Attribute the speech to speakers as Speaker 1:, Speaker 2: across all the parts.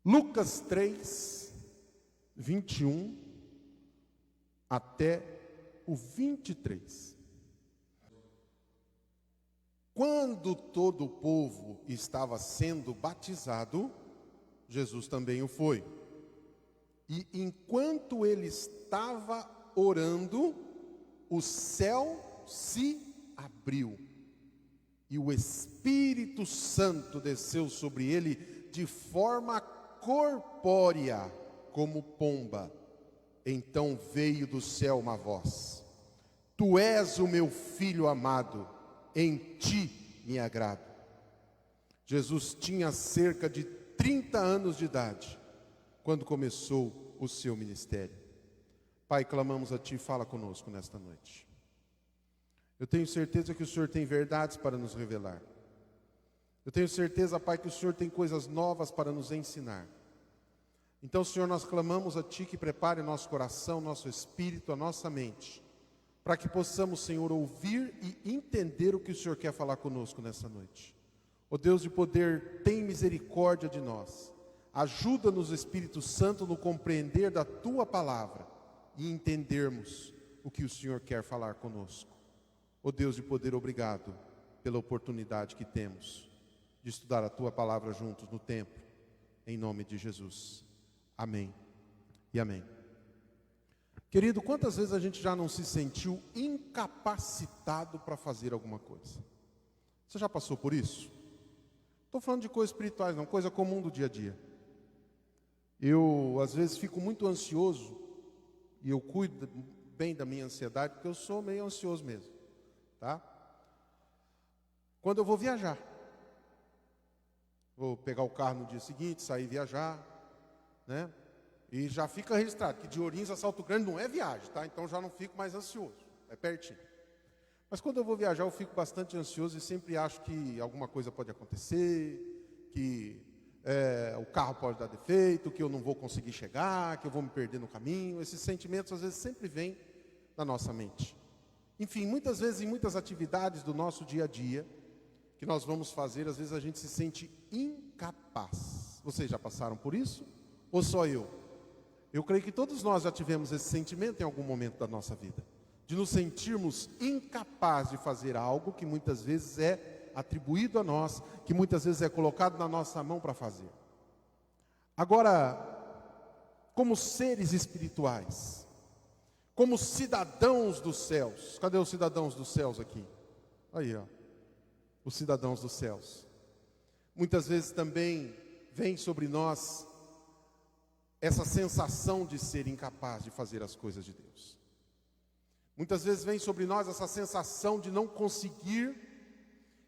Speaker 1: Lucas 3, 21 até o 23. Quando todo o povo estava sendo batizado, Jesus também o foi. E enquanto ele estava orando, o céu se abriu. E o Espírito Santo desceu sobre ele de forma corpórea, como pomba. Então veio do céu uma voz: Tu és o meu filho amado, em ti me agrado. Jesus tinha cerca de 30 anos de idade quando começou o seu ministério. Pai, clamamos a Ti, fala conosco nesta noite. Eu tenho certeza que o Senhor tem verdades para nos revelar. Eu tenho certeza, Pai, que o Senhor tem coisas novas para nos ensinar. Então, Senhor, nós clamamos a Ti que prepare nosso coração, nosso espírito, a nossa mente, para que possamos, Senhor, ouvir e entender o que o Senhor quer falar conosco nessa noite. Ó Deus de poder, tem misericórdia de nós. Ajuda-nos, Espírito Santo, no compreender da Tua palavra e entendermos o que o Senhor quer falar conosco. Ó Deus de poder, obrigado pela oportunidade que temos de estudar a Tua palavra juntos no templo, em nome de Jesus. Amém e amém. Querido, quantas vezes a gente já não se sentiu incapacitado para fazer alguma coisa? Você já passou por isso? Estou falando de coisas espirituais, não, coisa comum do dia a dia. Eu, às vezes, fico muito ansioso, e eu cuido bem da minha ansiedade, porque eu sou meio ansioso mesmo, tá? Quando eu vou viajar, vou pegar o carro no dia seguinte, sair viajar, né? E já fica registrado que de Ourinhos a Salto Grande não é viagem, tá? Então já não fico mais ansioso, é pertinho. Mas quando eu vou viajar eu fico bastante ansioso e sempre acho que alguma coisa pode acontecer, que o carro pode dar defeito, que eu não vou conseguir chegar, que eu vou me perder no caminho. Esses sentimentos às vezes sempre vêm na nossa mente. Enfim, muitas vezes em muitas atividades do nosso dia a dia que nós vamos fazer, às vezes a gente se sente incapaz. Vocês já passaram por isso? Ou só eu? Eu creio que todos nós já tivemos esse sentimento em algum momento da nossa vida, de nos sentirmos incapazes de fazer algo que muitas vezes é atribuído a nós, que muitas vezes é colocado na nossa mão para fazer. Agora, como seres espirituais, como cidadãos dos céus, cadê os cidadãos dos céus aqui? Aí, ó, os cidadãos dos céus. Muitas vezes também vem sobre nós essa sensação de ser incapaz de fazer as coisas de Deus. Muitas vezes vem sobre nós essa sensação de não conseguir,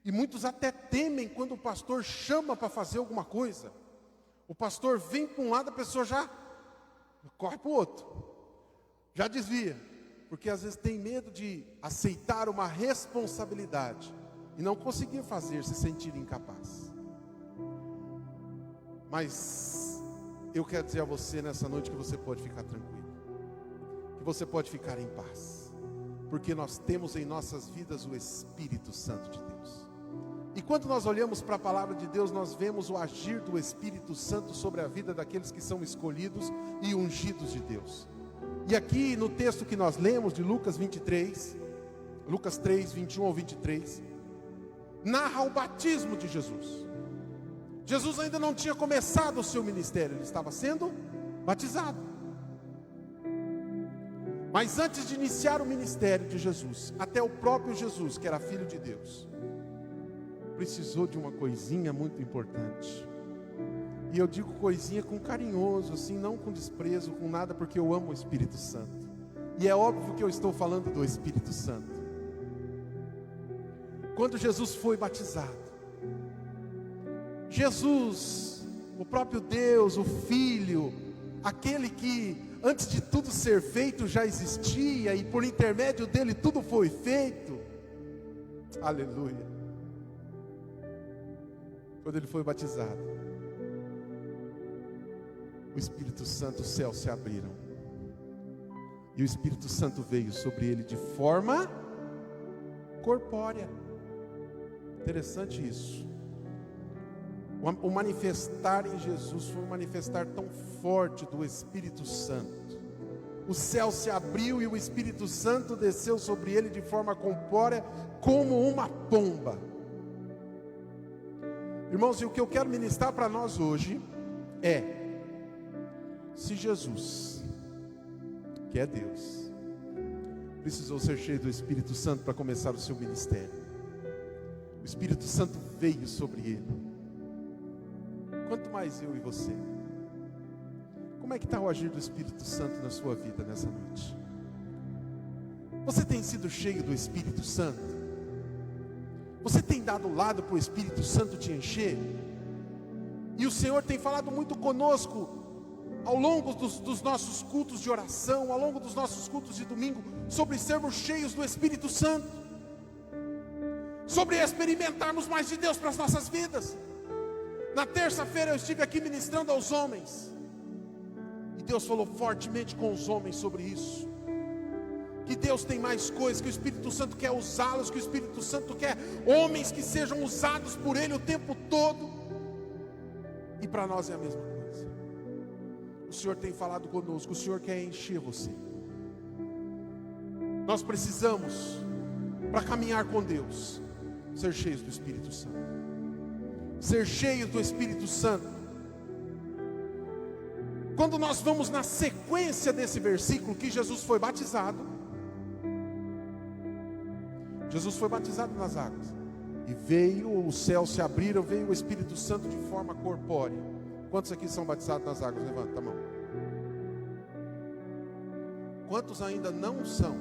Speaker 1: e muitos até temem quando o pastor chama para fazer alguma coisa. O pastor vem para um lado, a pessoa já corre para o outro, já desvia, porque às vezes tem medo de aceitar uma responsabilidade e não conseguir fazer, se sentir incapaz. Mas eu quero dizer a você nessa noite que você pode ficar tranquilo, que você pode ficar em paz, porque nós temos em nossas vidas o Espírito Santo de Deus. E quando nós olhamos para a palavra de Deus, nós vemos o agir do Espírito Santo sobre a vida daqueles que são escolhidos e ungidos de Deus. E aqui no texto que nós lemos de Lucas 23, Lucas 3, 21 ao 23, narra o batismo de Jesus. Jesus ainda não tinha começado o seu ministério, ele estava sendo batizado. Mas antes de iniciar o ministério de Jesus, até o próprio Jesus, que era filho de Deus, precisou de uma coisinha muito importante. E eu digo coisinha com carinhoso, assim, não com desprezo, com nada, porque eu amo o Espírito Santo. E é óbvio que eu estou falando do Espírito Santo. Quando Jesus foi batizado, Jesus, o próprio Deus, o Filho, aquele que antes de tudo ser feito já existia, e por intermédio dele tudo foi feito, aleluia. Quando ele foi batizado, o Espírito Santo, os céus se abriram, e o Espírito Santo veio sobre ele de forma corpórea. Interessante isso. O manifestar em Jesus foi um manifestar tão forte do Espírito Santo. O céu se abriu e o Espírito Santo desceu sobre ele de forma corpórea, como uma pomba. Irmãos, e o que eu quero ministrar para nós hoje é: se Jesus, que é Deus, precisou ser cheio do Espírito Santo para começar o seu ministério, o Espírito Santo veio sobre ele, quanto mais eu e você? Como é que está o agir do Espírito Santo na sua vida nessa noite? Você tem sido cheio do Espírito Santo? Você tem dado lado para o Espírito Santo te encher? E o Senhor tem falado muito conosco ao longo dos nossos cultos de oração, ao longo dos nossos cultos de domingo, sobre sermos cheios do Espírito Santo, sobre experimentarmos mais de Deus para as nossas vidas. Na terça-feira eu estive aqui ministrando aos homens, e Deus falou fortemente com os homens sobre isso, que Deus tem mais coisas, que o Espírito Santo quer usá-los, que o Espírito Santo quer homens que sejam usados por Ele o tempo todo. E para nós é a mesma coisa. O Senhor tem falado conosco, o Senhor quer encher você. Nós precisamos, para caminhar com Deus, ser cheios do Espírito Santo. Ser cheios do Espírito Santo. Quando nós vamos na sequência desse versículo, que Jesus foi batizado. Jesus foi batizado nas águas, e veio, os céus se abriram, veio o Espírito Santo de forma corpórea. Quantos aqui são batizados nas águas? Levanta a mão. Quantos ainda não são?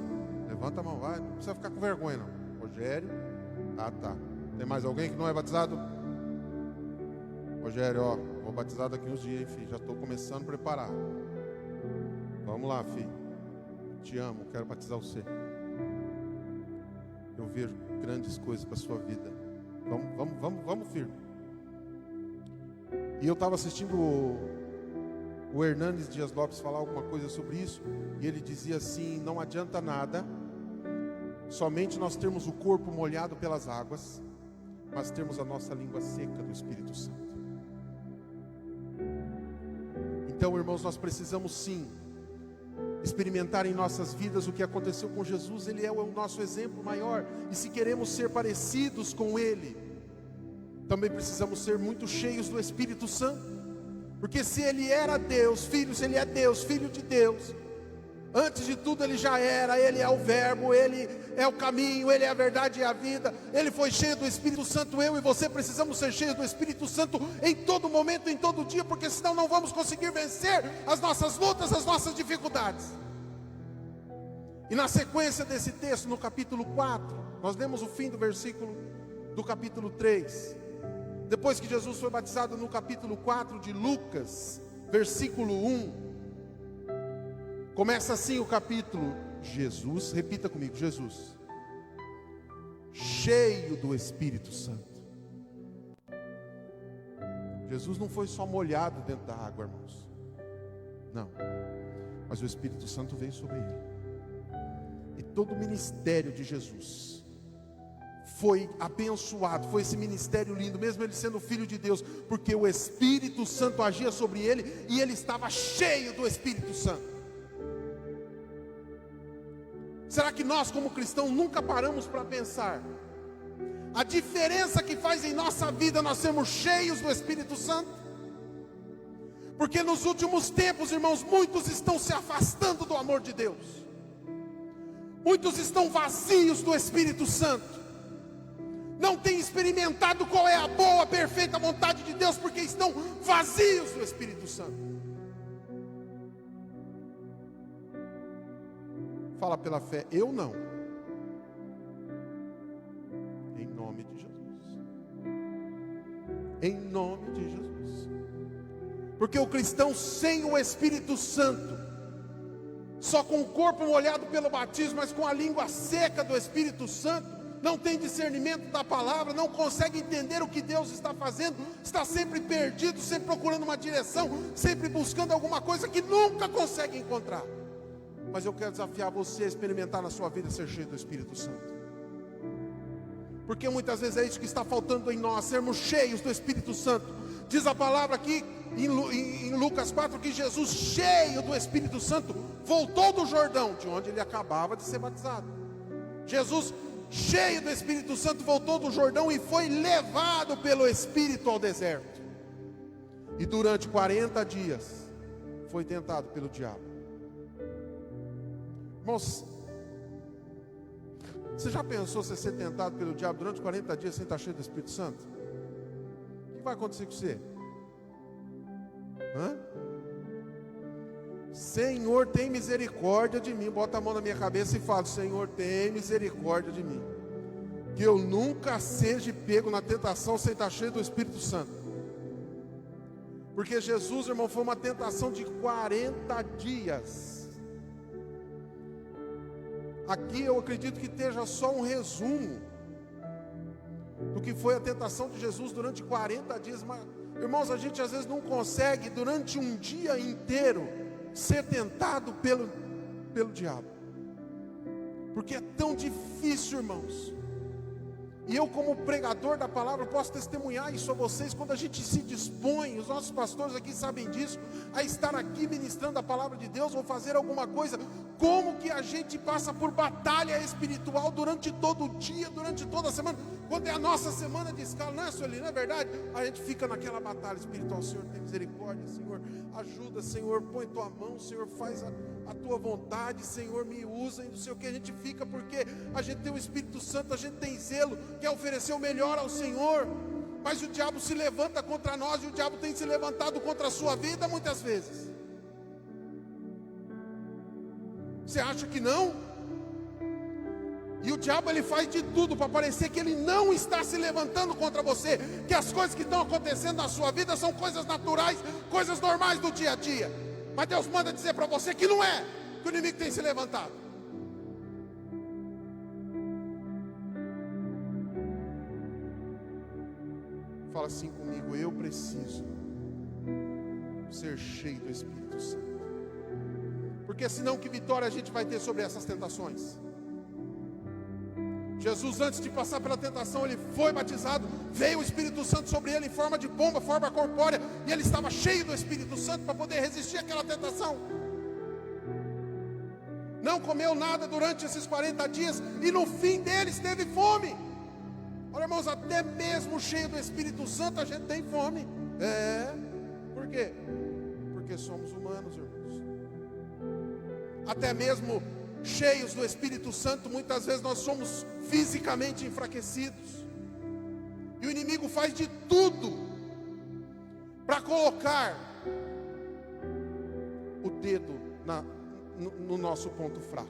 Speaker 1: Levanta a mão, vai, não precisa ficar com vergonha não. Rogério, tá. Tem mais alguém que não é batizado? Rogério, ó, vou batizar daqui uns dias, hein, filho, já estou começando a preparar. Vamos lá, filho, te amo, quero batizar você. Eu vejo grandes coisas para a sua vida. Vamos firme. E eu estava assistindo o Hernanes Dias Lopes falar alguma coisa sobre isso, e ele dizia assim: não adianta nada somente nós termos o corpo molhado pelas águas, mas termos a nossa língua seca do Espírito Santo. Então, irmãos, nós precisamos sim experimentar em nossas vidas o que aconteceu com Jesus. Ele é o nosso exemplo maior, e se queremos ser parecidos com Ele, também precisamos ser muito cheios do Espírito Santo, porque se Ele era Deus, Filho, se Ele é Deus, Filho de Deus, antes de tudo Ele já era, Ele é o verbo, Ele é o caminho, Ele é a verdade e a vida, Ele foi cheio do Espírito Santo. Eu e você precisamos ser cheios do Espírito Santo em todo momento, em todo dia, porque senão não vamos conseguir vencer as nossas lutas, as nossas dificuldades. E na sequência desse texto, no capítulo 4, nós lemos o fim do versículo do capítulo 3, depois que Jesus foi batizado, no capítulo 4 de Lucas, versículo 1, começa assim o capítulo: Jesus, repita comigo, Jesus, cheio do Espírito Santo. Jesus não foi só molhado dentro da água, irmãos, não, mas o Espírito Santo veio sobre ele. E todo o ministério de Jesus foi abençoado, foi esse ministério lindo, mesmo ele sendo filho de Deus, porque o Espírito Santo agia sobre ele, e ele estava cheio do Espírito Santo. Será que nós, como cristãos, nunca paramos para pensar a diferença que faz em nossa vida nós sermos cheios do Espírito Santo? Porque nos últimos tempos, irmãos, muitos estão se afastando do amor de Deus, muitos estão vazios do Espírito Santo, não têm experimentado qual é a boa, perfeita vontade de Deus, porque estão vazios do Espírito Santo. Fala pela fé: eu não. Em nome de Jesus. Em nome de Jesus. Porque o cristão sem o Espírito Santo, só com o corpo molhado pelo batismo, mas com a língua seca do Espírito Santo, não tem discernimento da palavra, não consegue entender o que Deus está fazendo, está sempre perdido, sempre procurando uma direção, sempre buscando alguma coisa que nunca consegue encontrar. Mas eu quero desafiar você a experimentar na sua vida ser cheio do Espírito Santo, porque muitas vezes é isso que está faltando em nós, sermos cheios do Espírito Santo. Diz a palavra aqui em Lucas 4 que Jesus, cheio do Espírito Santo, voltou do Jordão, de onde ele acabava de ser batizado. Jesus, cheio do Espírito Santo, voltou do Jordão e foi levado pelo Espírito ao deserto. E durante 40 dias foi tentado pelo diabo. Irmãos, você já pensou você ser tentado pelo diabo durante 40 dias sem estar cheio do Espírito Santo? O que vai acontecer com você? Senhor, tem misericórdia de mim. Bota a mão na minha cabeça e fala: Senhor, tem misericórdia de mim, que eu nunca seja pego na tentação sem estar cheio do Espírito Santo. Porque Jesus, irmão, foi uma tentação de 40 dias. Aqui eu acredito que esteja só um resumo do que foi a tentação de Jesus durante 40 dias. Mas, irmãos, a gente às vezes não consegue durante um dia inteiro ser tentado pelo diabo, porque é tão difícil, irmãos. E eu, como pregador da palavra, posso testemunhar isso a vocês. Quando a gente se dispõe, os nossos pastores aqui sabem disso, a estar aqui ministrando a palavra de Deus, ou fazer alguma coisa, como que a gente passa por batalha espiritual durante todo o dia, durante toda a semana. Quando é a nossa semana de escala, não é, Sueli, não é verdade? A gente fica naquela batalha espiritual. Senhor, tem misericórdia, Senhor, ajuda, Senhor, põe tua mão, Senhor, faz a tua vontade, Senhor, me usa, e não sei o que. A gente fica porque a gente tem o Espírito Santo, a gente tem zelo, quer oferecer o melhor ao Senhor. Mas o diabo se levanta contra nós, e o diabo tem se levantado contra a sua vida muitas vezes. Você acha que não? E o diabo, ele faz de tudo para parecer que ele não está se levantando contra você, que as coisas que estão acontecendo na sua vida são coisas naturais, coisas normais do dia a dia. Mas Deus manda dizer para você que não é, que o inimigo tem se levantado. Fala assim comigo: eu preciso ser cheio do Espírito Santo. Porque senão, que vitória a gente vai ter sobre essas tentações? Jesus, antes de passar pela tentação, ele foi batizado, veio o Espírito Santo sobre ele em forma de pomba, forma corpórea, e ele estava cheio do Espírito Santo para poder resistir àquela tentação. Não comeu nada durante esses 40 dias, e no fim deles teve fome. Olha, irmãos, até mesmo cheio do Espírito Santo a gente tem fome. Por quê? Porque somos humanos, irmãos. Até mesmo cheios do Espírito Santo, muitas vezes nós somos fisicamente enfraquecidos, e o inimigo faz de tudo para colocar o dedo no nosso ponto fraco.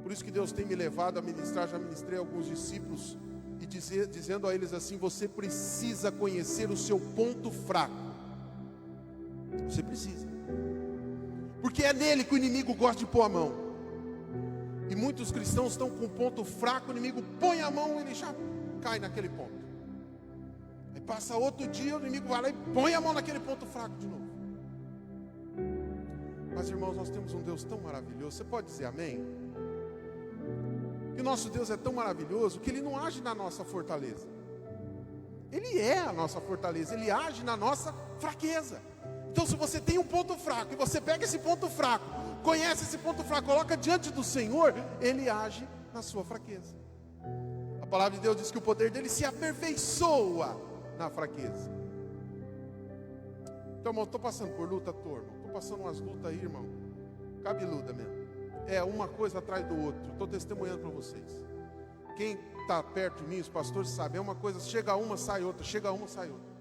Speaker 1: Por isso que Deus tem me levado a ministrar. Já ministrei a alguns discípulos e dizendo a eles assim: você precisa conhecer o seu ponto fraco. Você precisa, porque é nele que o inimigo gosta de pôr a mão. E muitos cristãos estão com um ponto fraco, o inimigo põe a mão e ele já cai naquele ponto. Aí passa outro dia, o inimigo vai lá e põe a mão naquele ponto fraco de novo. Mas, irmãos, nós temos um Deus tão maravilhoso. Você pode dizer amém? Que o nosso Deus é tão maravilhoso que Ele não age na nossa fortaleza. Ele é a nossa fortaleza, Ele age na nossa fraqueza. Então, se você tem um ponto fraco, e você pega esse ponto fraco, conhece esse ponto fraco, coloca diante do Senhor, Ele age na sua fraqueza. A palavra de Deus diz que o poder dele se aperfeiçoa na fraqueza. Então, irmão, estou passando por luta, irmão. Estou passando umas lutas aí, irmão, cabeluda mesmo. É uma coisa atrás do outro. Estou testemunhando para vocês. Quem está perto de mim, os pastores sabem, é uma coisa, chega uma, sai outra, chega uma, sai outra.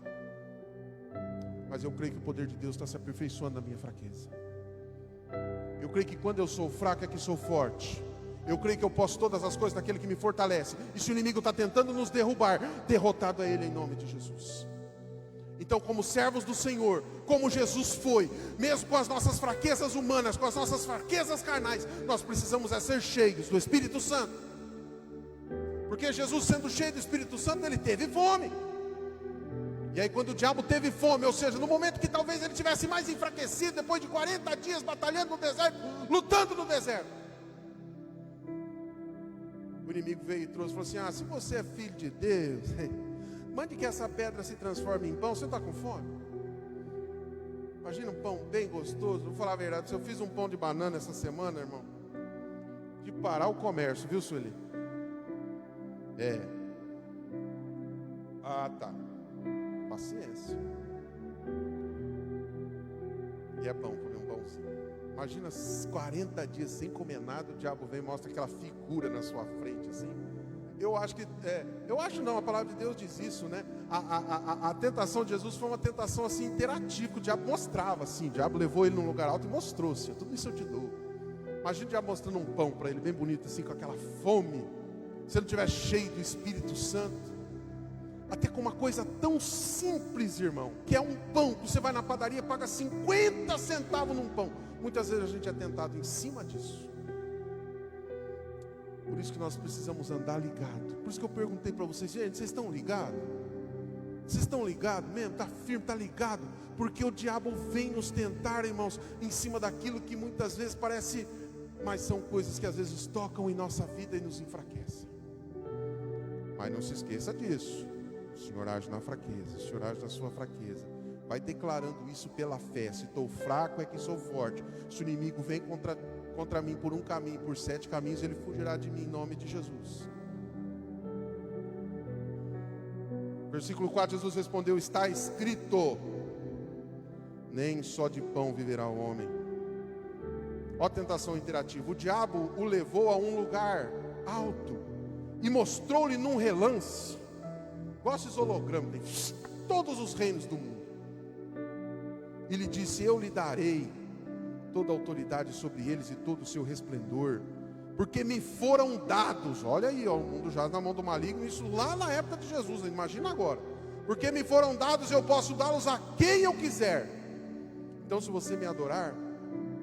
Speaker 1: Mas eu creio que o poder de Deus está se aperfeiçoando na minha fraqueza. Eu creio que quando eu sou fraco é que sou forte. Eu creio que eu posso todas as coisas naquele que me fortalece. E se o inimigo está tentando nos derrubar, derrotado é ele em nome de Jesus. Então, como servos do Senhor, como Jesus foi, mesmo com as nossas fraquezas humanas, com as nossas fraquezas carnais, nós precisamos ser cheios do Espírito Santo. Porque Jesus, sendo cheio do Espírito Santo, ele teve fome. E aí, quando o diabo teve fome, ou seja, no momento que talvez ele tivesse mais enfraquecido, depois de 40 dias batalhando no deserto, lutando no deserto, o inimigo veio e trouxe, falou assim: se você é filho de Deus, Mande que essa pedra se transforme em pão. Você está com fome? Imagina um pão bem gostoso. Vou falar a verdade, se eu fiz um pão de banana essa semana, irmão, de parar o comércio, viu, Sueli? Ah, tá. Paciência. E é bom comer um pãozinho. Imagina 40 dias sem comer nada, o diabo vem e mostra aquela figura na sua frente, assim. A palavra de Deus diz isso, né? A tentação de Jesus foi uma tentação assim interativa, o diabo mostrava assim, o diabo levou ele num lugar alto e mostrou assim, tudo isso eu te dou. Imagina o diabo mostrando um pão para ele, bem bonito assim, com aquela fome, se ele estiver cheio do Espírito Santo. Até com uma coisa tão simples, irmão, que é um pão, que você vai na padaria e paga 50 centavos num pão. Muitas vezes a gente é tentado em cima disso. Por isso que nós precisamos andar ligado. Por isso que eu perguntei para vocês, gente, vocês estão ligados? Vocês estão ligados mesmo? Está firme, está ligado? Porque o diabo vem nos tentar, irmãos, em cima daquilo que muitas vezes parece, mas são coisas que às vezes tocam em nossa vida e nos enfraquecem. Mas não se esqueça disso. O Senhor age na fraqueza, o Senhor age na sua fraqueza. Vai declarando isso pela fé. Se estou fraco é que sou forte. Se o inimigo vem contra mim por um caminho, por 7 caminhos, ele fugirá de mim em nome de Jesus. Versículo 4, Jesus respondeu: está escrito, nem só de pão viverá o homem. Ó a tentação interativa. O diabo o levou a um lugar alto e mostrou-lhe num relance, igual esses hologramas, tem todos os reinos do mundo. E lhe disse: eu lhe darei toda a autoridade sobre eles e todo o seu resplendor, porque me foram dados. Olha aí, ó, o mundo jaz na mão do maligno. Isso lá na época de Jesus, imagina agora. Porque me foram dados, eu posso dá-los a quem eu quiser. Então, se você me adorar,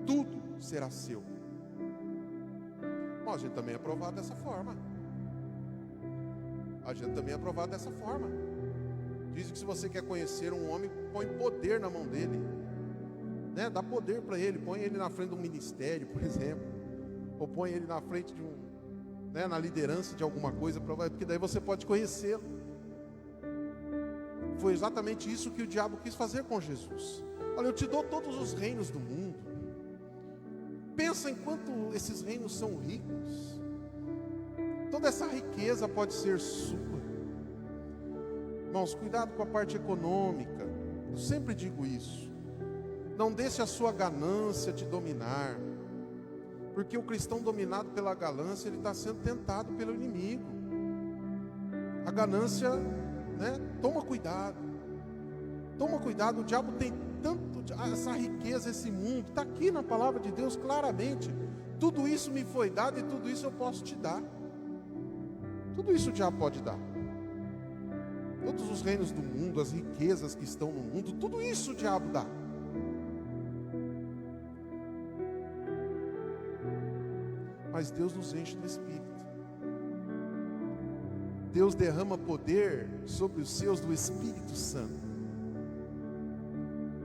Speaker 1: tudo será seu. Bom, a gente também é provado dessa forma. Diz que se você quer conhecer um homem, põe poder na mão dele, né? Dá poder para ele, põe ele na frente de um ministério, por exemplo, ou põe ele na frente de na liderança de alguma coisa, porque daí você pode conhecê-lo. Foi exatamente isso que o diabo quis fazer com Jesus. Olha, eu te dou todos os reinos do mundo. Pensa em quanto esses reinos são ricos. Toda essa riqueza pode ser sua. Irmãos, cuidado com a parte econômica. Eu sempre digo isso. Não deixe a sua ganância te dominar. Porque o cristão dominado pela ganância, ele está sendo tentado pelo inimigo. A ganância, toma cuidado. Toma cuidado, o diabo tem tanto, essa riqueza, esse mundo, está aqui na palavra de Deus claramente. Tudo isso me foi dado e tudo isso eu posso te dar. Tudo isso o diabo pode dar. Todos os reinos do mundo, as riquezas que estão no mundo, tudo isso o diabo dá. Mas Deus nos enche do Espírito. Deus derrama poder sobre os seus do Espírito Santo.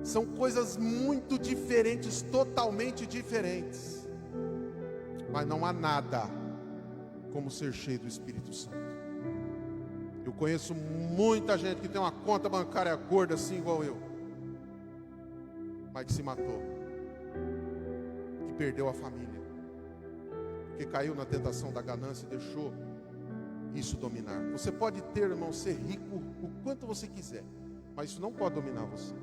Speaker 1: São coisas muito diferentes, totalmente diferentes. Mas não há nada como ser cheio do Espírito Santo. Eu conheço muita gente que tem uma conta bancária gorda assim igual eu, mas que se matou, que perdeu a família, porque caiu na tentação da ganância e deixou isso dominar. Você pode ter, irmão, ser rico o quanto você quiser, mas isso não pode dominar você.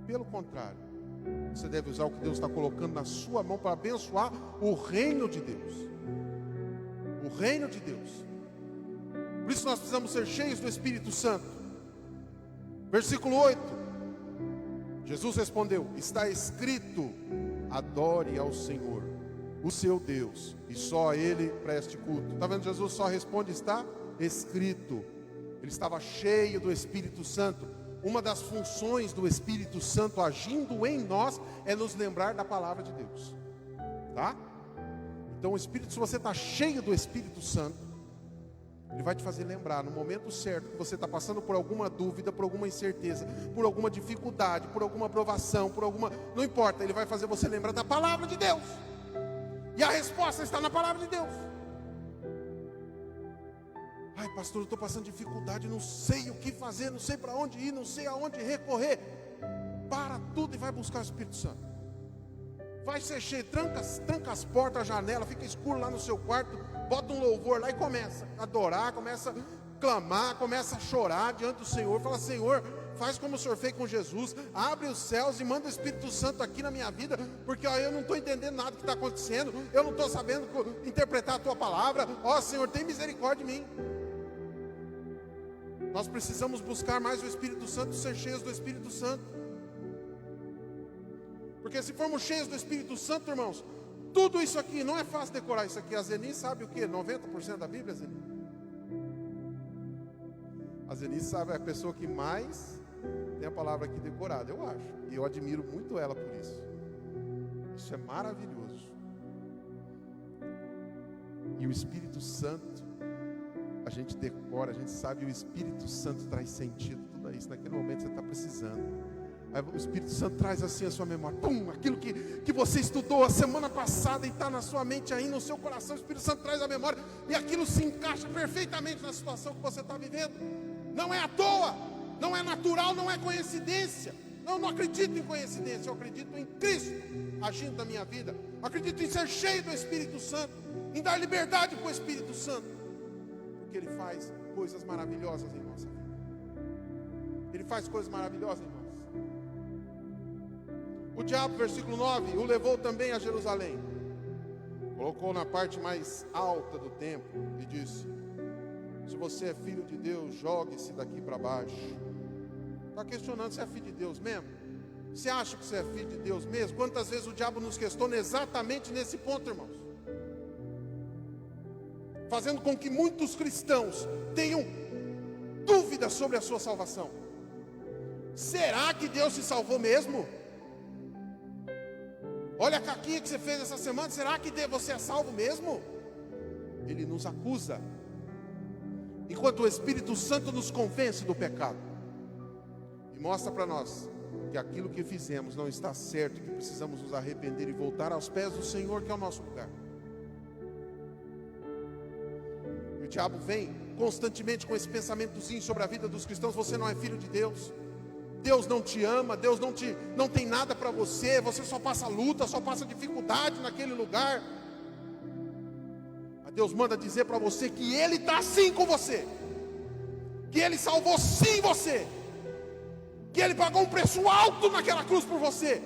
Speaker 1: Pelo contrário, você deve usar o que Deus está colocando na sua mão para abençoar o reino de Deus. O reino de Deus. Por isso nós precisamos ser cheios do Espírito Santo. Versículo 8. Jesus respondeu: está escrito, adore ao Senhor, o seu Deus, e só a Ele preste culto. Está vendo? Jesus só responde: está escrito. Ele estava cheio do Espírito Santo. Uma das funções do Espírito Santo agindo em nós é nos lembrar da palavra de Deus. Tá? Então o Espírito, se você está cheio do Espírito Santo, ele vai te fazer lembrar no momento certo que você está passando por alguma dúvida, por alguma incerteza, por alguma dificuldade, por alguma provação, não importa, ele vai fazer você lembrar da palavra de Deus. E a resposta está na palavra de Deus. Ai, pastor, eu estou passando dificuldade, não sei o que fazer, não sei para onde ir, não sei aonde recorrer. Para tudo e vai buscar o Espírito Santo. Vai ser cheio, tranca as portas, a janela, fica escuro lá no seu quarto, bota um louvor lá e começa a adorar, começa a clamar, começa a chorar diante do Senhor. Fala: Senhor, faz como o Senhor fez com Jesus, abre os céus e manda o Espírito Santo aqui na minha vida, porque eu não estou entendendo nada que está acontecendo, eu não estou sabendo interpretar a Tua palavra. Senhor, tem misericórdia de mim. Nós precisamos buscar mais o Espírito Santo, ser cheios do Espírito Santo. Porque se formos cheios do Espírito Santo, irmãos, tudo isso aqui, não é fácil decorar isso aqui. A Zeni sabe o que? 90% da Bíblia, Zeni? A Zeni sabe, é a pessoa que mais tem a palavra aqui decorada, eu acho. E eu admiro muito ela por isso. Isso é maravilhoso. E o Espírito Santo, a gente decora, a gente sabe, o Espírito Santo traz sentido, tudo isso. Naquele momento você está precisando. Aí o Espírito Santo traz assim a sua memória. Pum, aquilo que você estudou a semana passada e está na sua mente aí, no seu coração. O Espírito Santo traz a memória e aquilo se encaixa perfeitamente na situação que você está vivendo. Não é à toa, não é natural, não é coincidência. Eu não acredito em coincidência, eu acredito em Cristo agindo na minha vida. Acredito em ser cheio do Espírito Santo, em dar liberdade para o Espírito Santo, porque Ele faz coisas maravilhosas em nossa vida. Ele faz coisas maravilhosas em nós. O diabo, versículo 9, o levou também a Jerusalém, colocou na parte mais alta do templo e disse: se você é filho de Deus, jogue-se daqui para baixo. Está questionando se é filho de Deus mesmo? Você acha que você é filho de Deus mesmo? Quantas vezes o diabo nos questiona exatamente nesse ponto, irmãos? Fazendo com que muitos cristãos tenham dúvidas sobre a sua salvação. Será que Deus se salvou mesmo? Olha a caquinha que você fez essa semana, será que você é salvo mesmo? Ele nos acusa, enquanto o Espírito Santo nos convence do pecado e mostra para nós que aquilo que fizemos não está certo, que precisamos nos arrepender e voltar aos pés do Senhor, que é o nosso lugar. E o diabo vem constantemente com esse pensamentozinho sobre a vida dos cristãos: você não é filho de Deus, Deus não te ama, Deus não tem nada para você, você só passa luta, só passa dificuldade naquele lugar. Mas Deus manda dizer para você que Ele está sim com você, que Ele salvou sim você, que Ele pagou um preço alto naquela cruz por você,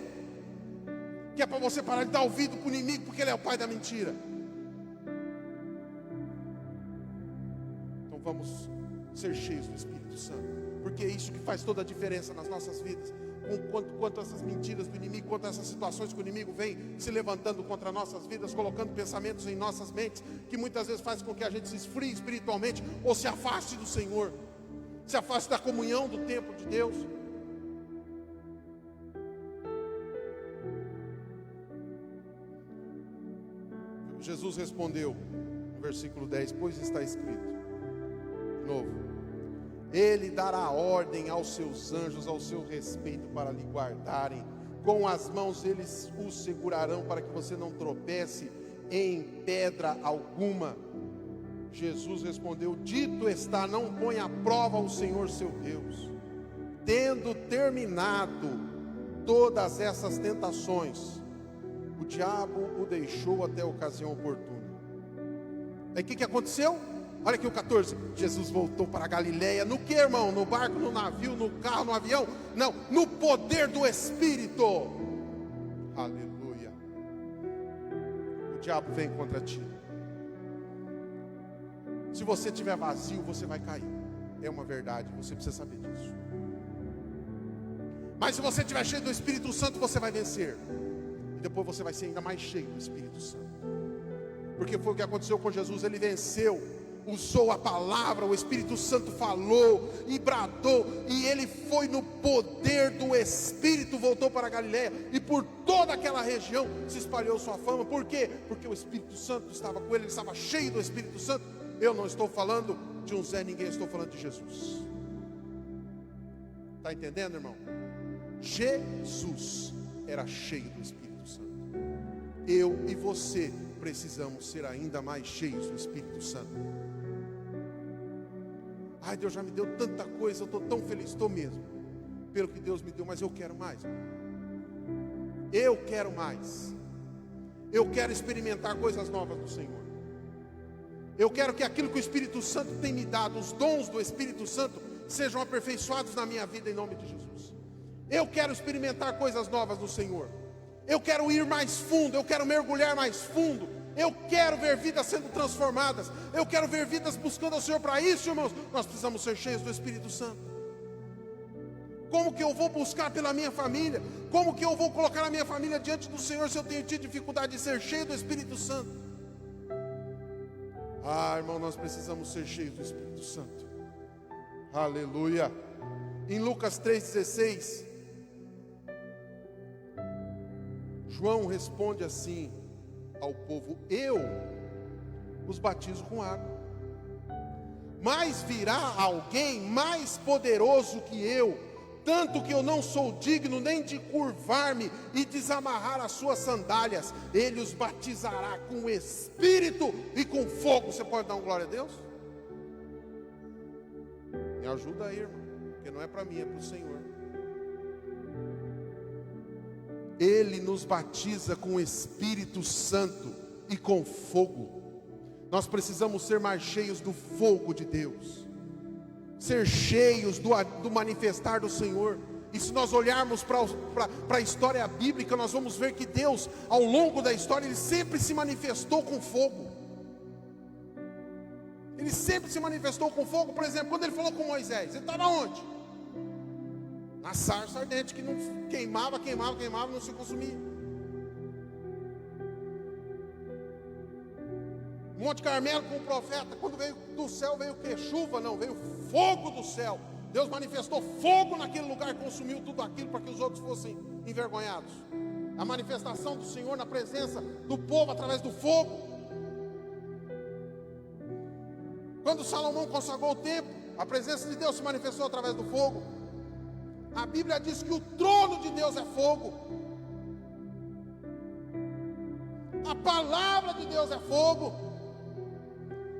Speaker 1: que é para você parar de dar ouvido para o inimigo, porque ele é o pai da mentira. Então vamos ser cheios do Espírito Santo, porque é isso que faz toda a diferença nas nossas vidas. Quanto essas mentiras do inimigo, quanto essas situações que o inimigo vem se levantando contra nossas vidas, colocando pensamentos em nossas mentes, que muitas vezes faz com que a gente se esfrie espiritualmente, ou se afaste do Senhor, se afaste da comunhão do templo de Deus. Jesus respondeu no versículo 10, pois está escrito, de novo: Ele dará ordem aos seus anjos ao seu respeito para lhe guardarem, com as mãos eles o segurarão para que você não tropece em pedra alguma. Jesus respondeu: dito está, não põe à prova o Senhor seu Deus. Tendo terminado todas essas tentações, o diabo o deixou até a ocasião oportuna. Aí o que aconteceu? Olha aqui o 14, Jesus voltou para a Galileia, no que, irmão? No barco, no navio, no carro, no avião? Não, no poder do Espírito. Aleluia. O diabo vem contra ti. Se você estiver vazio, você vai cair. É uma verdade, você precisa saber disso. Mas se você estiver cheio do Espírito Santo, você vai vencer. E depois você vai ser ainda mais cheio do Espírito Santo. Porque foi o que aconteceu com Jesus, ele venceu. Usou a palavra, o Espírito Santo falou e bradou, e ele foi no poder do Espírito, voltou para a Galileia, e por toda aquela região se espalhou sua fama. Por quê? Porque o Espírito Santo estava com ele, ele estava cheio do Espírito Santo. Eu não estou falando de um Zé Ninguém, estou falando de Jesus. Está entendendo, irmão? Jesus era cheio do Espírito Santo. Eu e você precisamos ser ainda mais cheios do Espírito Santo. Ai, Deus já me deu tanta coisa, eu estou tão feliz, estou mesmo, pelo que Deus me deu, mas eu quero mais. Eu quero mais. Eu quero experimentar coisas novas do Senhor. Eu quero que aquilo que o Espírito Santo tem me dado, os dons do Espírito Santo, sejam aperfeiçoados na minha vida em nome de Jesus. Eu quero experimentar coisas novas do Senhor. Eu quero ir mais fundo, eu quero mergulhar mais fundo. Eu quero ver vidas sendo transformadas. Eu quero ver vidas buscando ao Senhor. Para isso, irmãos, nós precisamos ser cheios do Espírito Santo. Como que eu vou buscar pela minha família? Como que eu vou colocar a minha família diante do Senhor se eu tenho tido dificuldade de ser cheio do Espírito Santo? Ah, irmão, nós precisamos ser cheios do Espírito Santo. Aleluia. Em Lucas 3,16, João responde assim ao povo: eu os batizo com água, mas virá alguém mais poderoso que eu, tanto que eu não sou digno nem de curvar-me e desamarrar as suas sandálias. Ele os batizará com Espírito e com fogo. Você pode dar uma glória a Deus? Me ajuda aí, irmão, porque não é para mim, é para o Senhor. Ele nos batiza com o Espírito Santo e com fogo. Nós precisamos ser mais cheios do fogo de Deus, ser cheios do manifestar do Senhor. E se nós olharmos para a história bíblica, nós vamos ver que Deus, ao longo da história, Ele sempre se manifestou com fogo. Ele sempre se manifestou com fogo. Por exemplo, quando Ele falou com Moisés, Ele estava onde? Na sarça ardente, que não queimava, não se consumia. Monte Carmelo com o profeta, quando veio do céu, veio o quê? Chuva? Não, veio fogo do céu. Deus manifestou fogo naquele lugar, consumiu tudo aquilo para que os outros fossem envergonhados. A manifestação do Senhor na presença do povo através do fogo. Quando Salomão consagrou o templo, a presença de Deus se manifestou através do fogo. A Bíblia diz que o trono de Deus é fogo. A palavra de Deus é fogo.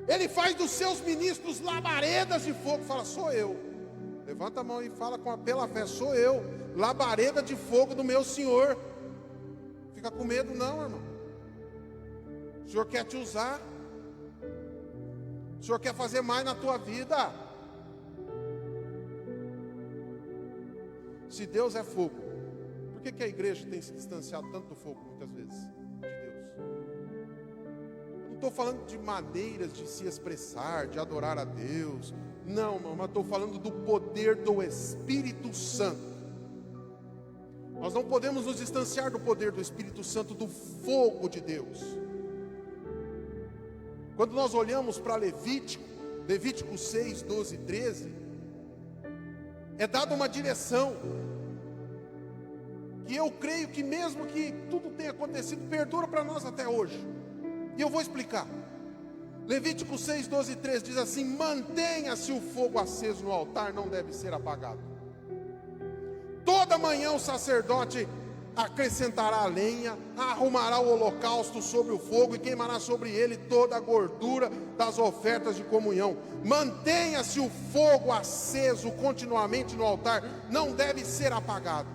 Speaker 1: Ele faz dos seus ministros labaredas de fogo. Fala: sou eu. Levanta a mão e fala pela fé: sou eu, labareda de fogo do meu Senhor. Fica com medo não, irmão. O Senhor quer te usar. O Senhor quer fazer mais na tua vida. Se Deus é fogo, por que a igreja tem se distanciado tanto do fogo muitas vezes? De Deus. Eu não estou falando de maneiras de se expressar, de adorar a Deus. Não, mas estou falando do poder do Espírito Santo. Nós não podemos nos distanciar do poder do Espírito Santo, do fogo de Deus. Quando nós olhamos para Levítico 6, 12 e 13, é dada uma direção, que eu creio que mesmo que tudo tenha acontecido, perdura para nós até hoje. E eu vou explicar. Levítico 6, 12 e 13 diz assim: mantenha-se o fogo aceso no altar, não deve ser apagado. Toda manhã o sacerdote acrescentará a lenha, arrumará o holocausto sobre o fogo e queimará sobre ele toda a gordura das ofertas de comunhão. Mantenha-se o fogo aceso continuamente no altar, não deve ser apagado.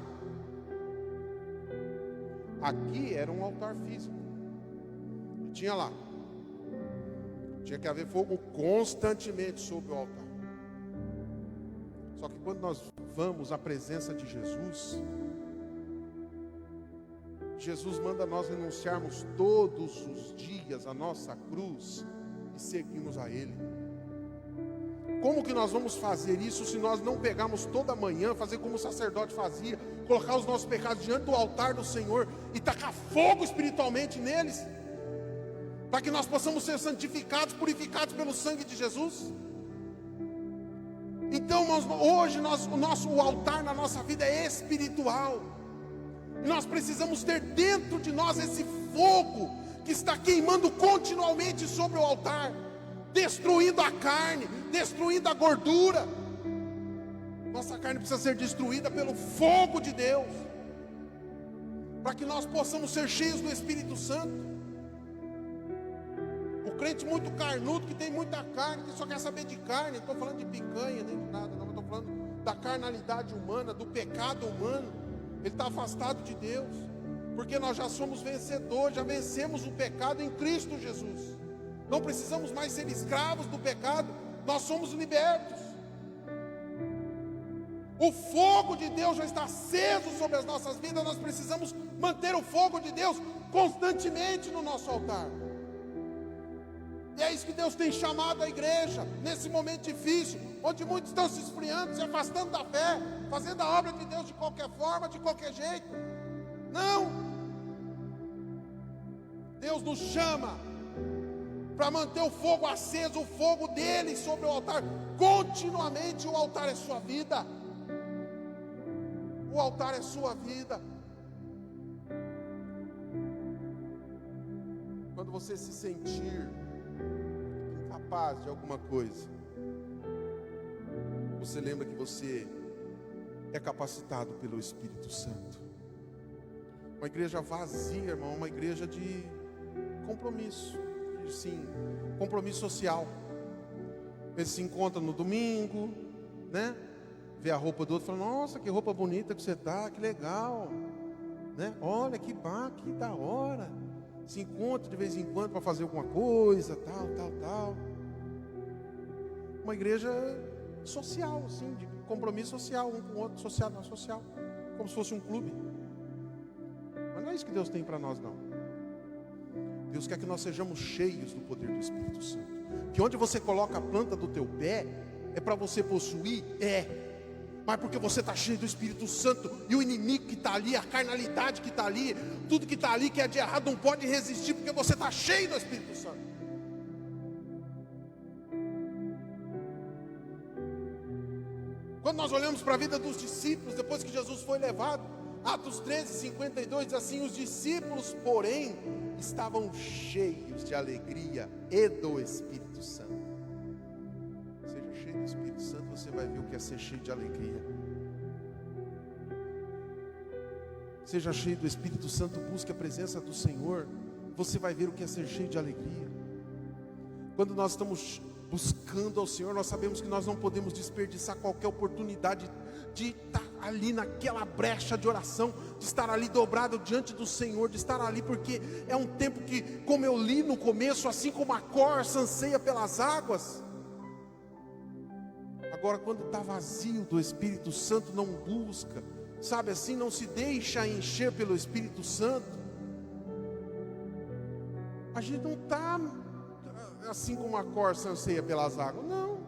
Speaker 1: Aqui era um altar físico, e tinha lá, tinha que haver fogo constantemente sobre o altar. Só que quando nós vamos à presença de Jesus, Jesus manda nós renunciarmos todos os dias à nossa cruz e seguirmos a Ele. Como que nós vamos fazer isso se nós não pegarmos toda manhã, fazer como o sacerdote fazia, colocar os nossos pecados diante do altar do Senhor e tacar fogo espiritualmente neles, para que nós possamos ser santificados, purificados pelo sangue de Jesus? Então, hoje o altar na nossa vida é espiritual. E nós precisamos ter dentro de nós esse fogo que está queimando continuamente sobre o altar, destruindo a carne, destruindo a gordura. Nossa carne precisa ser destruída pelo fogo de Deus, para que nós possamos ser cheios do Espírito Santo. O crente muito carnudo, que tem muita carne, que só quer saber de carne. Não estou falando de picanha, nem de nada, não. Estou falando da carnalidade humana, do pecado humano. Ele está afastado de Deus, porque nós já somos vencedores, já vencemos o pecado em Cristo Jesus. Não precisamos mais ser escravos do pecado, nós somos libertos. O fogo de Deus já está aceso sobre as nossas vidas. Nós precisamos manter o fogo de Deus constantemente no nosso altar. E é isso que Deus tem chamado a igreja, nesse momento difícil, onde muitos estão se esfriando, se afastando da fé, fazendo a obra de Deus de qualquer forma, de qualquer jeito. Não! Deus nos chama para manter o fogo aceso, o fogo dele sobre o altar, continuamente. O altar é sua vida. O altar é sua vida. Quando você se sentir incapaz de alguma coisa, você lembra que você é capacitado pelo Espírito Santo. Uma igreja vazia, irmão, uma igreja de compromisso, sim, compromisso social. Eles se encontram no domingo, né? Vê a roupa do outro, fala: nossa, que roupa bonita que você tá, que legal, né? Olha que da hora. Se encontra de vez em quando para fazer alguma coisa, tal. Uma igreja social, assim, de compromisso social, um com o outro, social, como se fosse um clube. Mas não é isso que Deus tem para nós, não. Deus quer que nós sejamos cheios do poder do Espírito Santo. Que onde você coloca a planta do teu pé, é para você possuir? Mas porque você está cheio do Espírito Santo, e o inimigo que está ali, a carnalidade que está ali, tudo que está ali que é de errado, não pode resistir, porque você está cheio do Espírito Santo. Quando nós olhamos para a vida dos discípulos, depois que Jesus foi levado, Atos 13:52 diz assim: os discípulos, porém, estavam cheios de alegria e do Espírito Santo. Seja cheio do Espírito Santo, você vai ver o que é ser cheio de alegria. Seja cheio do Espírito Santo, busque a presença do Senhor, você vai ver o que é ser cheio de alegria. Quando nós estamos buscando ao Senhor, nós sabemos que nós não podemos desperdiçar qualquer oportunidade de estar ali naquela brecha de oração, de estar ali dobrado diante do Senhor, de estar ali, porque é um tempo que, como eu li no começo, assim como a corça anseia pelas águas. Agora, quando está vazio do Espírito Santo, não busca, sabe assim, não se deixa encher pelo Espírito Santo, a gente não está assim como a corça anseia pelas águas, não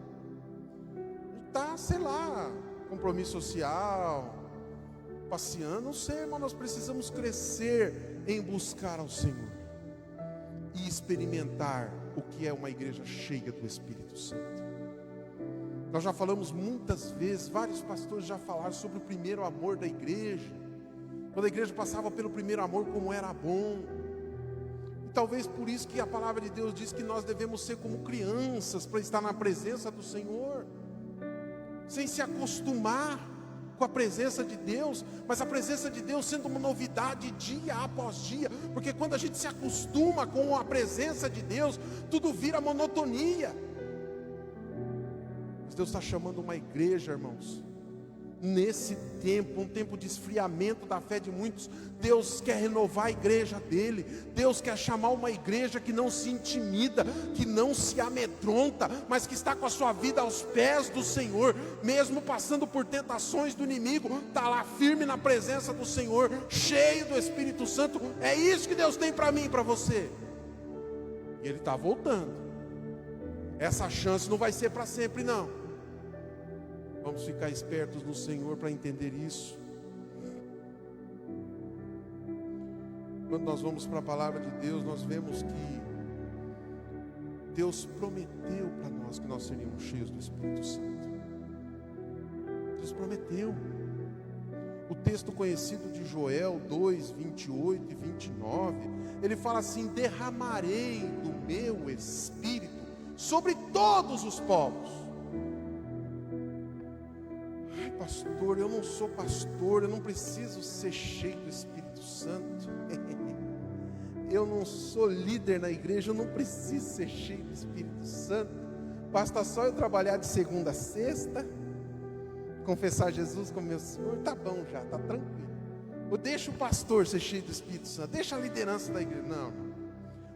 Speaker 1: está, sei lá, compromisso social, passeando, não sei, mas nós precisamos crescer em buscar ao Senhor e experimentar o que é uma igreja cheia do Espírito Santo. Nós já falamos muitas vezes, vários pastores já falaram sobre o primeiro amor da igreja, quando a igreja passava pelo primeiro amor, como era bom. E talvez por isso que a palavra de Deus diz que nós devemos ser como crianças para estar na presença do Senhor, sem se acostumar com a presença de Deus, mas a presença de Deus sendo uma novidade dia após dia, porque quando a gente se acostuma com a presença de Deus, tudo vira monotonia. Mas Deus está chamando uma igreja, irmãos, nesse tempo, um tempo de esfriamento da fé de muitos. Deus quer renovar a igreja dele. Deus quer chamar uma igreja que não se intimida, que não se amedronta, mas que está com a sua vida aos pés do Senhor, mesmo passando por tentações do inimigo, está lá firme na presença do Senhor, cheio do Espírito Santo. É isso que Deus tem para mim e para você. E Ele está voltando. Essa chance não vai ser para sempre, não. Vamos ficar espertos no Senhor para entender isso. Quando nós vamos para a palavra de Deus, nós vemos que Deus prometeu para nós que nós seríamos cheios do Espírito Santo. Deus prometeu. O texto conhecido de Joel 2, 28 e 29, ele fala assim: derramarei do meu Espírito sobre todos os povos. Pastor, eu não sou pastor, eu não preciso ser cheio do Espírito Santo. eu não sou líder na igreja, eu não preciso ser cheio do Espírito Santo. Basta só eu trabalhar de segunda a sexta, confessar Jesus como meu Senhor, tá bom já, tá tranquilo. Ou deixa o pastor ser cheio do Espírito Santo, deixa a liderança da igreja. Não.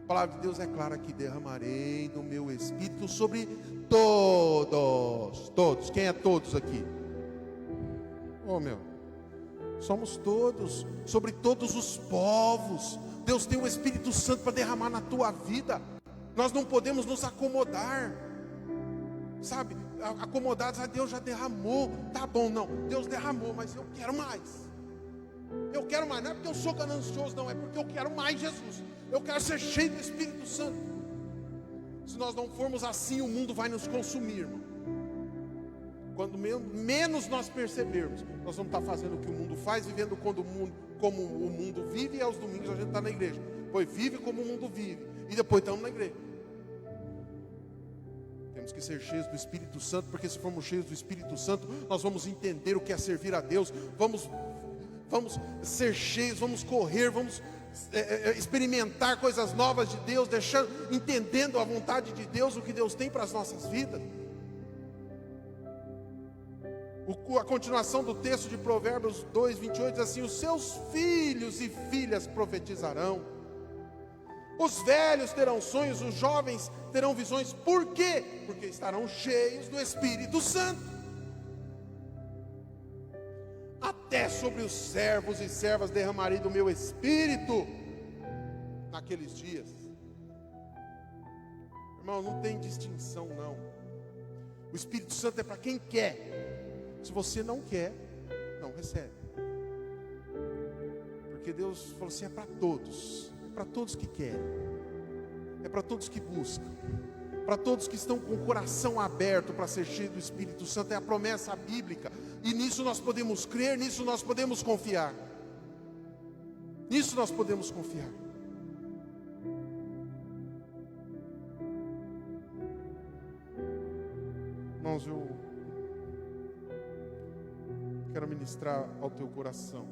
Speaker 1: A palavra de Deus é clara que derramarei do meu Espírito sobre todos. Todos. Quem é todos aqui? Oh meu, somos todos, sobre todos os povos. Deus tem o Espírito Santo para derramar na tua vida. Nós não podemos nos acomodar, sabe, acomodados. Deus já derramou, tá bom, não, Deus derramou, mas eu quero mais. Eu quero mais, não é porque eu sou ganancioso, não, é porque eu quero mais Jesus. Eu quero ser cheio do Espírito Santo. Se nós não formos assim, o mundo vai nos consumir, irmão. Quando menos nós percebermos, nós vamos estar fazendo o que o mundo faz, vivendo como o mundo vive, e aos domingos a gente está na igreja. Pois vive como o mundo vive, e depois estamos na igreja. Temos que ser cheios do Espírito Santo, porque se formos cheios do Espírito Santo, nós vamos entender o que é servir a Deus. Vamos ser cheios, vamos correr, vamos experimentar coisas novas de Deus, entendendo a vontade de Deus, o que Deus tem para as nossas vidas. A continuação do texto de Provérbios 2:28 diz assim: os seus filhos e filhas profetizarão, os velhos terão sonhos, os jovens terão visões. Por quê? Porque estarão cheios do Espírito Santo. Até sobre os servos e servas derramarei do meu Espírito naqueles dias. Irmão, não tem distinção não. O Espírito Santo é para quem quer. Se você não quer, não recebe. Porque Deus falou assim, é para todos que querem, é para todos que buscam, para todos que estão com o coração aberto para ser cheio do Espírito Santo. É a promessa bíblica, e nisso nós podemos crer, nisso nós podemos confiar. Nisso nós podemos confiar. Irmãos, eu quero ministrar ao teu coração.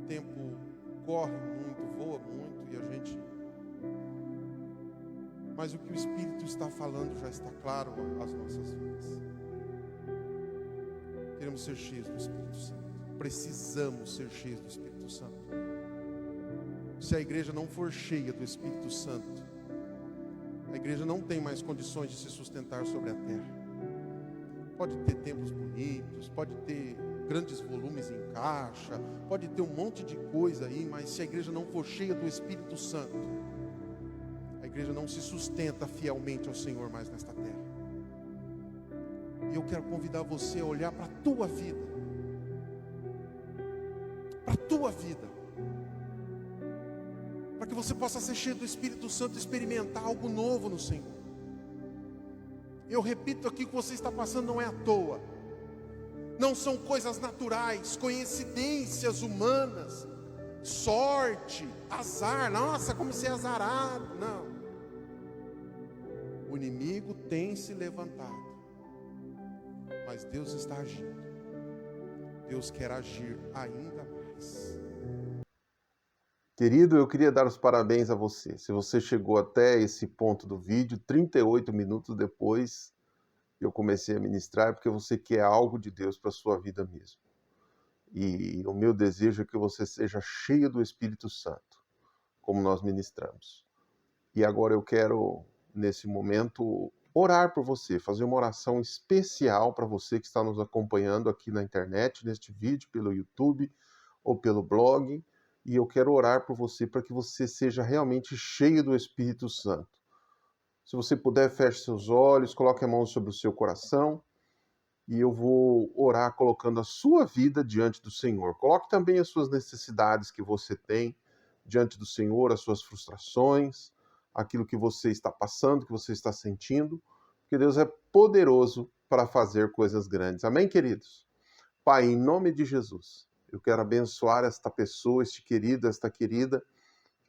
Speaker 1: O tempo corre muito, voa muito, e a gente... Mas o que o Espírito está falando já está claro às nossas vidas. Queremos ser cheios do Espírito Santo. Precisamos ser cheios do Espírito Santo. Se a igreja não for cheia do Espírito Santo, a igreja não tem mais condições de se sustentar sobre a terra. Pode ter templos bonitos, pode ter grandes volumes em caixa, pode ter um monte de coisa aí, mas se a igreja não for cheia do Espírito Santo, a igreja não se sustenta fielmente ao Senhor mais nesta terra. E eu quero convidar você a olhar para a tua vida. Para a tua vida. Para que você possa ser cheio do Espírito Santo e experimentar algo novo no Senhor. Eu repito aqui, o que você está passando não é à toa. Não são coisas naturais, coincidências humanas, sorte, azar. Nossa, como ser azarado. Não. O inimigo tem se levantado, mas Deus está agindo. Deus quer agir ainda mais.
Speaker 2: Querido, eu queria dar os parabéns a você. Se você chegou até esse ponto do vídeo, 38 minutos depois eu comecei a ministrar, é porque você quer algo de Deus para a sua vida mesmo. E o meu desejo é que você seja cheio do Espírito Santo, como nós ministramos. E agora eu quero, nesse momento, orar por você, fazer uma oração especial para você que está nos acompanhando aqui na internet, neste vídeo, pelo YouTube ou pelo blog. E eu quero orar por você para que você seja realmente cheio do Espírito Santo. Se você puder, feche seus olhos, coloque a mão sobre o seu coração e eu vou orar colocando a sua vida diante do Senhor. Coloque também as suas necessidades que você tem diante do Senhor, as suas frustrações, aquilo que você está passando, que você está sentindo, porque Deus é poderoso para fazer coisas grandes. Amém, queridos? Pai, em nome de Jesus, eu quero abençoar esta pessoa, esta querida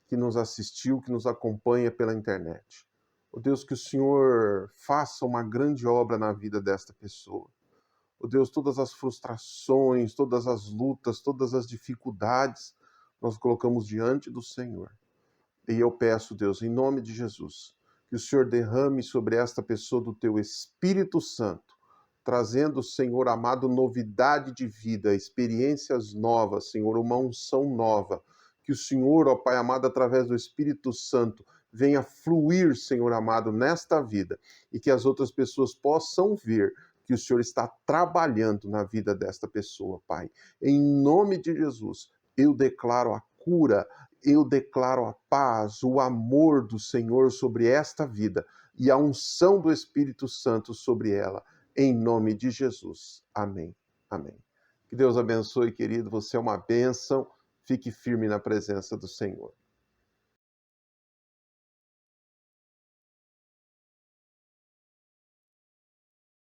Speaker 2: que nos assistiu, que nos acompanha pela internet. Ó Deus, que o Senhor faça uma grande obra na vida desta pessoa. Ó Deus, todas as frustrações, todas as lutas, todas as dificuldades, nós colocamos diante do Senhor. E eu peço, Deus, em nome de Jesus, que o Senhor derrame sobre esta pessoa do teu Espírito Santo, trazendo, Senhor amado, novidade de vida, experiências novas, Senhor, uma unção nova. Que o Senhor, ó Pai amado, através do Espírito Santo, venha fluir, Senhor amado, nesta vida e que as outras pessoas possam ver que o Senhor está trabalhando na vida desta pessoa, Pai. Em nome de Jesus, eu declaro a cura, eu declaro a paz, o amor do Senhor sobre esta vida e a unção do Espírito Santo sobre ela, em nome de Jesus. Amém. Amém. Que Deus abençoe, querido. Você é uma bênção. Fique firme na presença do Senhor.